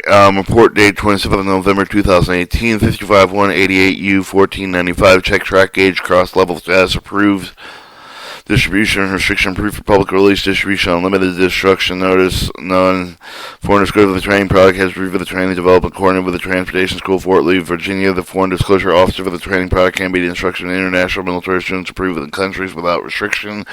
Report date 27th of November 2018, 55188U 1495. Check track gauge, cross level status approved. Distribution restriction approved for public release. Distribution unlimited. Destruction notice none. Foreign disclosure of the training product has reviewed the training developed and coordinated with the Transportation School, Fort Lee, Virginia. The foreign disclosure officer for the training product can be the instruction of international military students approved in countries without restriction.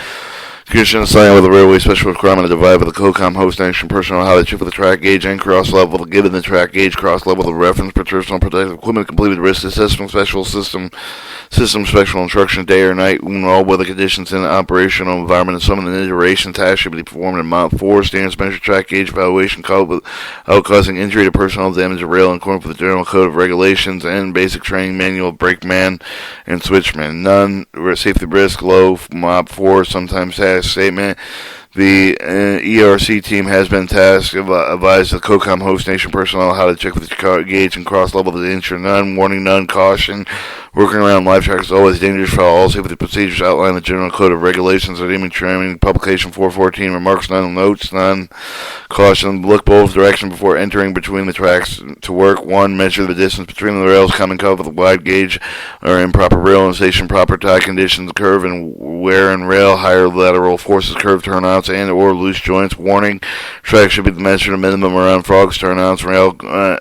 Commission assigned with the railway special requirement to divide with the COCOM host nation personnel how to check for the track gauge and cross level. Given the track gauge, cross level, the reference for personal protective equipment, completed risk assessment, special system special instruction, day or night, when all weather conditions in the operational environment, and some of the iteration tasks should be performed in Mount 4. Standards measure track gauge evaluation without causing injury to personnel, damage to rail in accordance with the General Code of Regulations and basic training manual of brakeman and switchman. None. Safety risk low. Mop 4 sometimes has statement. The ERC team has been tasked to advise the COCOM host nation personnel how to check with the gauge and cross level to ensure none. Warning none. Caution. Working around live track is always dangerous. For all safety procedures outlined in the General Code of Regulations of Aiming Training, publication 414. Remarks none. Notes none. Caution. Look both directions before entering between the tracks to work. 1. Measure the distance between the rails. Common cover with a wide gauge or improper rail and station. Proper tie conditions. Curve and wear and rail. Higher lateral forces. Curve turnouts and or loose joints. Warning. Track should be measured a minimum around frogs turnouts. Rail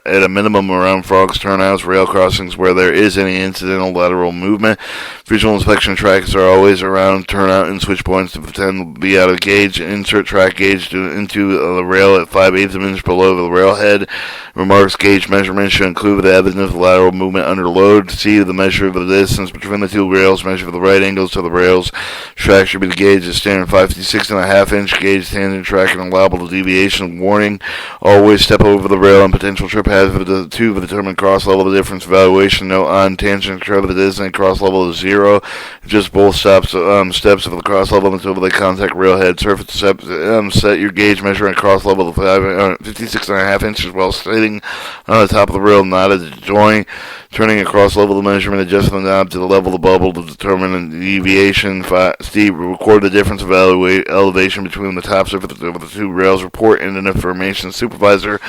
at a minimum around frogs turnouts. Rail crossings where there is any incidental lateral movement. Visual inspection tracks are always around turnout and switch points to pretend to be out of gauge. Insert track gauge into the rail at 5/8 of an inch below the railhead. Remarks gauge measurements should include the evidence of lateral movement under load. C. The measure of the distance between the two rails. Measure for the right angles to the rails. Track should be the gauge is standard 56.5 inch gauge tangent track and allowable deviation. Warning. Always step over the rail and potential trip hazard for the two for the determined cross level. The difference evaluation. Note on tangent trip of the distance cross level is 0. Just both steps of the cross level until they contact railhead surface. Set your gauge measure and cross level to 56.5 inches while sitting on the top of the rail, not at the joint. Turning across level the measurement, adjusting the knob to the level of the bubble to determine the deviation. Steve, record the difference of elevation between the top surface of the two rails. Report in an information supervisor.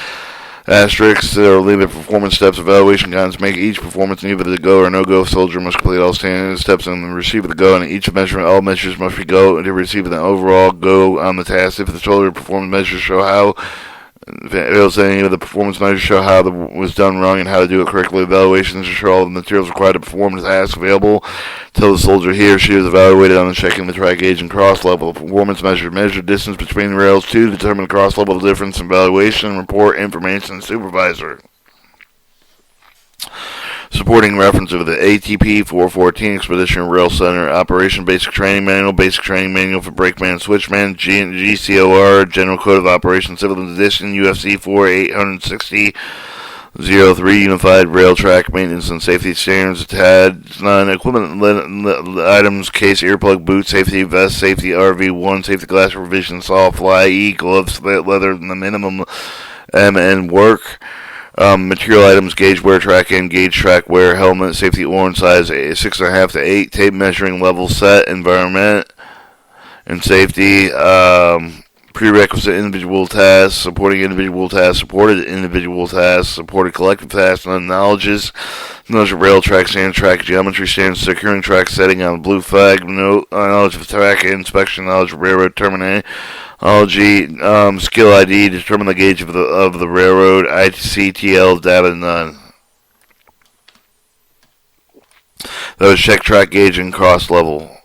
Asterisks or leave the performance steps evaluation guidance. Make each performance in either the go or no-go. Soldier must complete all standard steps and receive the go, and each measurement, all measures must be go to receive an overall go on the task. If the soldier performance measures show how, any of the performance measures show how was done wrong and how to do it correctly. Evaluations show all the materials required to perform the task available till the soldier he or she is evaluated on the checking the track gauge and cross level. Performance measure distance between the rails. 2. Determine the cross level difference. Evaluation report information supervisor. Supporting reference of the ATP 414 Expedition Rail Center Operation Basic Training Manual for Brakeman and Switchman, GCOR, General Code of Operations, Civil Edition, UFC 4860, 03, Unified Rail Track Maintenance and Safety Standards, TAD 9, Equipment Items, Case, Earplug, Boot, Safety Vest, Safety RV1, Safety Glass Revision, Saw, Fly, E, Gloves, Leather, and the minimum and work. Material items, gauge wear, track in, gauge track wear, helmet, safety orange size 6.5 to 8, tape measuring level set, environment, and safety, prerequisite individual tasks, supporting individual tasks, supported individual tasks, supported collective tasks, knowledge of rail track, standard track, geometry standards, securing track setting on the blue flag, knowledge of track inspection, knowledge of railroad terminality, skill ID, determine the gauge of the railroad, ICTL data none. That was check track gauge and cross level.